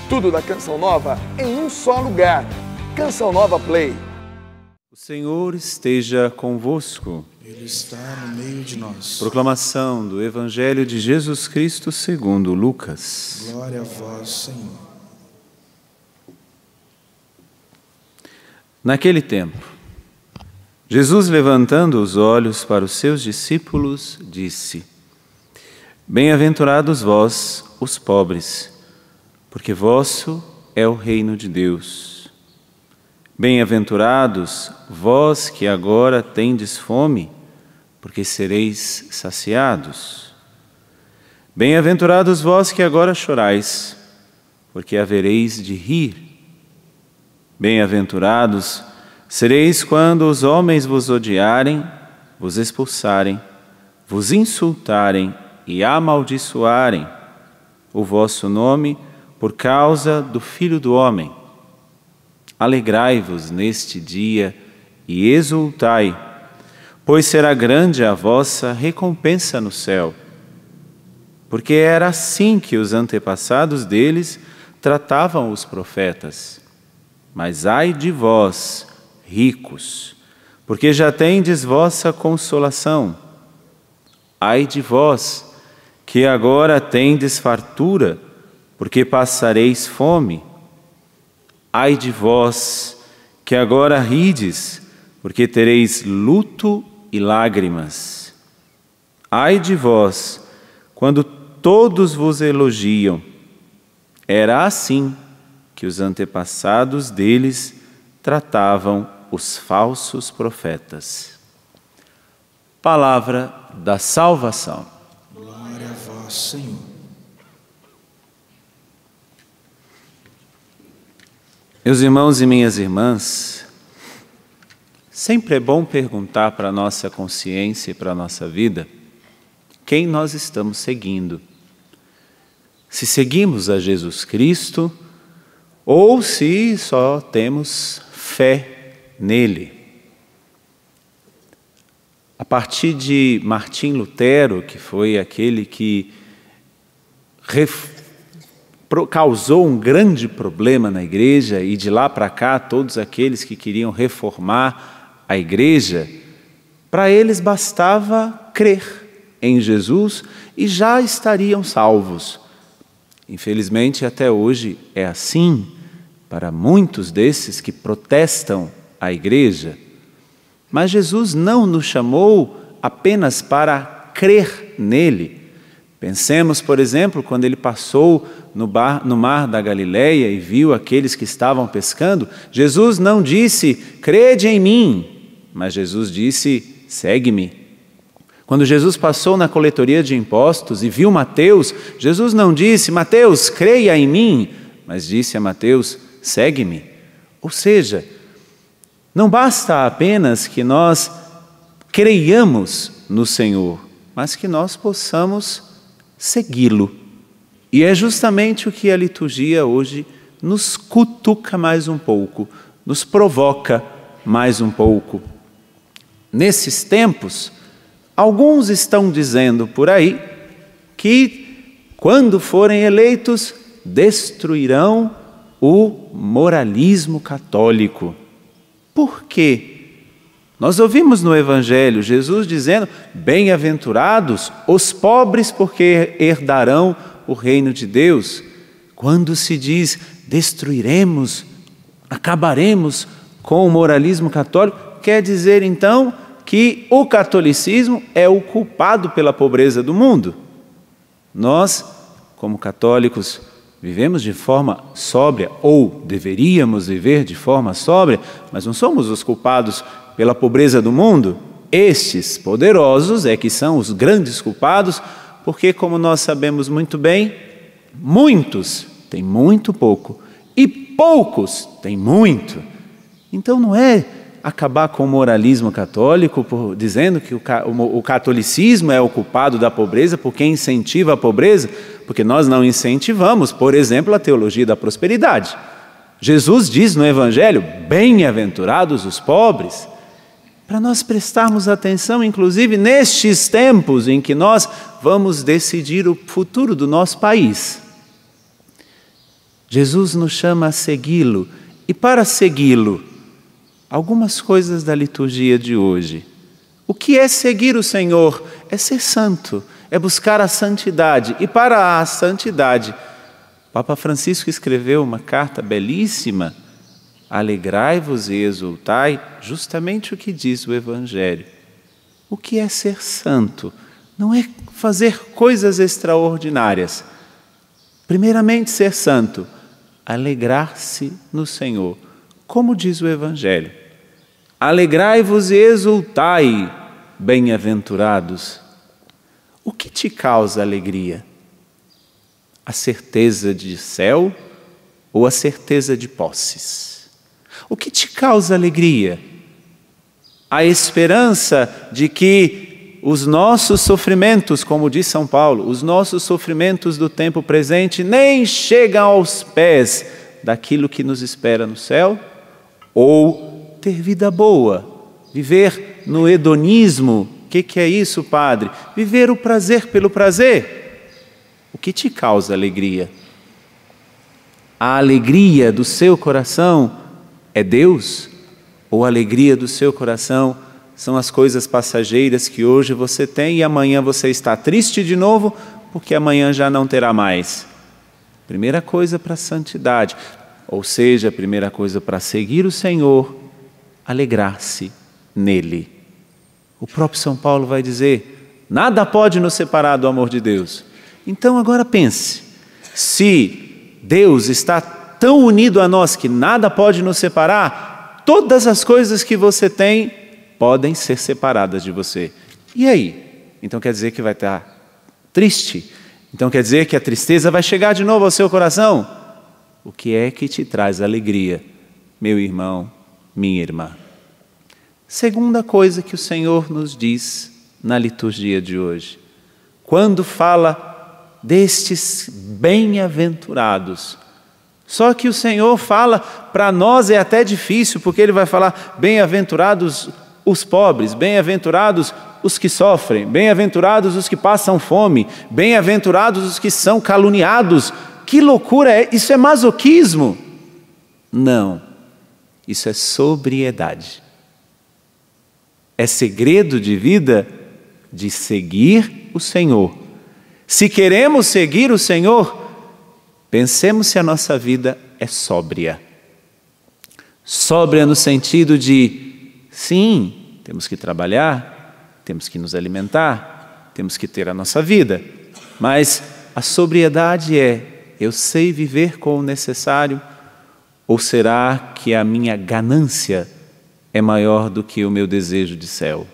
Tudo da Canção Nova em um só lugar. Canção Nova Play. O Senhor esteja convosco. Ele está no meio de nós. Proclamação do Evangelho de Jesus Cristo segundo Lucas. Glória a vós, Senhor. Naquele tempo, Jesus, levantando os olhos para os seus discípulos, disse: Bem-aventurados vós, os pobres, porque vosso é o reino de Deus. Bem-aventurados vós que agora tendes fome, porque sereis saciados. Bem-aventurados vós que agora chorais, porque havereis de rir. Bem-aventurados sereis quando os homens vos odiarem, vos expulsarem, vos insultarem e amaldiçoarem o vosso nome por causa do Filho do Homem. Alegrai-vos neste dia e exultai, pois será grande a vossa recompensa no céu. Porque era assim que os antepassados deles tratavam os profetas. Mas ai de vós, ricos, porque já tendes vossa consolação. Ai de vós, que agora tendes fartura, porque passareis fome. Ai de vós, que agora rides, porque tereis luto e lágrimas. Ai de vós, quando todos vos elogiam. Era assim que os antepassados deles tratavam os falsos profetas. Palavra da salvação. Glória a vós, Senhor. Meus irmãos e minhas irmãs, sempre é bom perguntar para a nossa consciência e para a nossa vida quem nós estamos seguindo. Se seguimos a Jesus Cristo ou se só temos fé nele. A partir de Martim Lutero, que foi aquele que causou um grande problema na igreja, e de lá para cá todos aqueles que queriam reformar a igreja, para eles bastava crer em Jesus e já estariam salvos. Infelizmente até hoje é assim para muitos desses que protestam a igreja. Mas Jesus não nos chamou apenas para crer nele. Pensemos, por exemplo, quando ele passou no mar da Galileia e viu aqueles que estavam pescando, Jesus não disse, crede em mim, mas Jesus disse, segue-me. Quando Jesus passou na coletoria de impostos e viu Mateus, Jesus não disse, Mateus, creia em mim, mas disse a Mateus, segue-me. Ou seja, não basta apenas que nós creiamos no Senhor, mas que nós possamos segui-lo. E é justamente o que a liturgia hoje nos cutuca mais um pouco, nos provoca mais um pouco. Nesses tempos, alguns estão dizendo por aí que, quando forem eleitos, destruirão o moralismo católico. Por quê? Nós ouvimos no Evangelho Jesus dizendo, bem-aventurados os pobres, porque herdarão o reino de Deus. Quando se diz, destruiremos, acabaremos com o moralismo católico, quer dizer então que o catolicismo é o culpado pela pobreza do mundo. Nós, como católicos, vivemos de forma sóbria, ou deveríamos viver de forma sóbria, mas não somos os culpados pela pobreza do mundo. Estes poderosos é que são os grandes culpados, porque, como nós sabemos muito bem, muitos têm muito pouco e poucos têm muito. Então não é acabar com o moralismo católico, dizendo que o catolicismo é o culpado da pobreza, porque incentiva a pobreza, porque nós não incentivamos, por exemplo, a teologia da prosperidade. Jesus diz no Evangelho, bem-aventurados os pobres, para nós prestarmos atenção, inclusive, nestes tempos em que nós vamos decidir o futuro do nosso país. Jesus nos chama a segui-lo. E para segui-lo, algumas coisas da liturgia de hoje. O que é seguir o Senhor? É ser santo, é buscar a santidade. E para a santidade, Papa Francisco escreveu uma carta belíssima, alegrai-vos e exultai, justamente o que diz o Evangelho. O que é ser santo? Não é fazer coisas extraordinárias. Primeiramente, ser santo, alegrar-se no Senhor. Como diz o Evangelho, alegrai-vos e exultai, bem-aventurados. O que te causa alegria? A certeza de céu ou a certeza de posses? O que te causa alegria? A esperança de que os nossos sofrimentos, como diz São Paulo, os nossos sofrimentos do tempo presente nem chegam aos pés daquilo que nos espera no céu? Ou ter vida boa, viver no hedonismo? O que é isso, Padre? Viver o prazer pelo prazer. O que te causa alegria? A alegria do seu coração é Deus? Ou a alegria do seu coração são as coisas passageiras que hoje você tem e amanhã você está triste de novo porque amanhã já não terá mais? Primeira coisa para a santidade, ou seja, a primeira coisa para seguir o Senhor, alegrar-se nele. O próprio São Paulo vai dizer, nada pode nos separar do amor de Deus. Então agora pense, se Deus está tão unido a nós que nada pode nos separar, todas as coisas que você tem podem ser separadas de você. E aí? Então quer dizer que vai estar triste? Então quer dizer que a tristeza vai chegar de novo ao seu coração? O que é que te traz alegria, meu irmão, minha irmã? Segunda coisa que o Senhor nos diz na liturgia de hoje, quando fala destes bem-aventurados. Só que o Senhor fala, para nós é até difícil, porque Ele vai falar bem-aventurados os pobres, bem-aventurados os que sofrem, bem-aventurados os que passam fome, bem-aventurados os que são caluniados. Que loucura é? Isso é masoquismo? Não, isso é sobriedade. É segredo de vida de seguir o Senhor. Se queremos seguir o Senhor, pensemos se a nossa vida é sóbria. Sóbria no sentido de, sim, temos que trabalhar, temos que nos alimentar, temos que ter a nossa vida. Mas a sobriedade é, eu sei viver com o necessário, ou será que a minha ganância é maior do que o meu desejo de céu?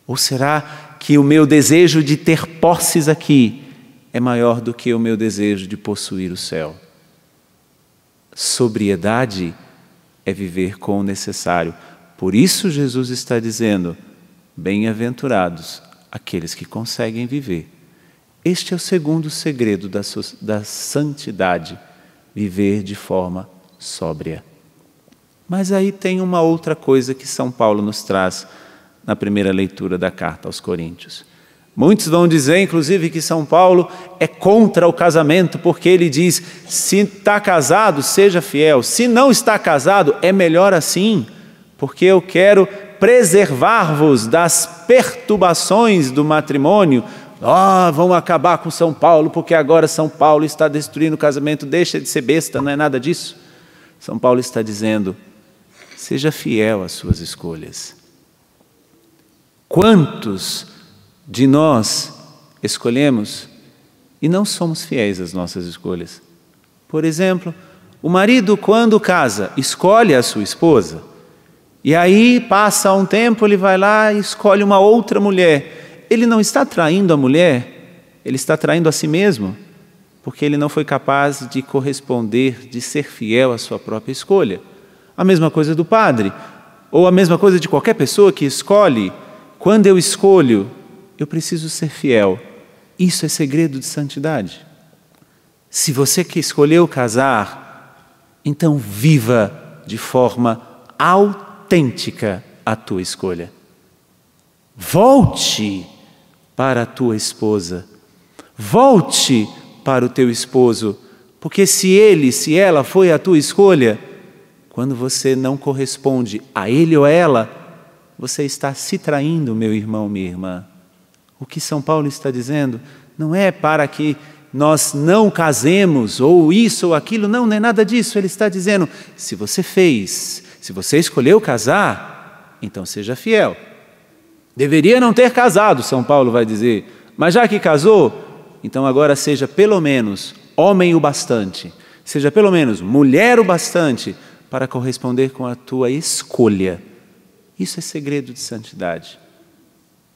Ou será que o meu desejo de ter posses aqui é maior do que o meu desejo de possuir o céu? Sobriedade é viver com o necessário. Por isso Jesus está dizendo, bem-aventurados aqueles que conseguem viver. Este é o segundo segredo da santidade, viver de forma sóbria. Mas aí tem uma outra coisa que São Paulo nos traz na primeira leitura da carta aos Coríntios. Muitos vão dizer, inclusive, que São Paulo é contra o casamento, porque ele diz, se está casado, seja fiel. Se não está casado, é melhor assim, porque eu quero preservar-vos das perturbações do matrimônio. Vamos acabar com São Paulo, porque agora São Paulo está destruindo o casamento. Deixa de ser besta, não é nada disso. São Paulo está dizendo, seja fiel às suas escolhas. Quantos de nós escolhemos e não somos fiéis às nossas escolhas? Por exemplo, o marido, quando casa, escolhe a sua esposa, e aí passa um tempo, ele vai lá e escolhe uma outra mulher. Ele não está traindo a mulher, ele está traindo a si mesmo, porque ele não foi capaz de corresponder, de ser fiel à sua própria escolha. A mesma coisa do padre, ou a mesma coisa de qualquer pessoa que escolhe. Quando eu escolho, eu preciso ser fiel. Isso é segredo de santidade. Se você que escolheu casar, então viva de forma autêntica a tua escolha. Volte para a tua esposa. Volte para o teu esposo, Porque se ele, se ela foi a tua escolha, quando você não corresponde a ele ou a ela, você está se traindo, meu irmão, minha irmã. O que São Paulo está dizendo não é para que nós não casemos, ou isso ou aquilo, não é nada disso. Ele está dizendo, se você fez, se você escolheu casar, então seja fiel. Deveria não ter casado, São Paulo vai dizer, mas já que casou, então agora seja pelo menos homem o bastante, seja pelo menos mulher o bastante para corresponder com a tua escolha. Isso é segredo de santidade.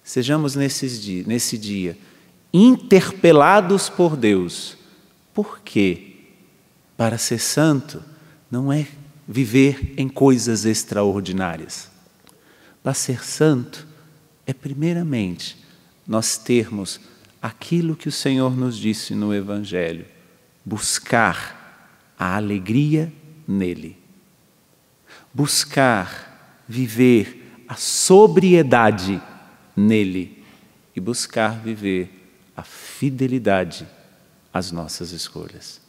Sejamos nesse dia interpelados por Deus. Por quê? Para ser santo não é viver em coisas extraordinárias. Para ser santo é primeiramente nós termos aquilo que o Senhor nos disse no Evangelho, buscar a alegria nele, buscar viver a sobriedade nele e buscar viver a fidelidade às nossas escolhas.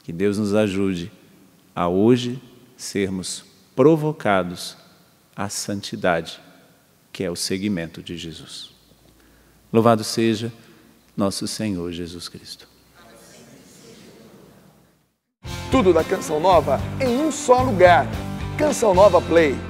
Que Deus nos ajude a hoje sermos provocados à santidade, que é o seguimento de Jesus. Louvado seja nosso Senhor Jesus Cristo. Tudo da Canção Nova em um só lugar. Canção Nova Play.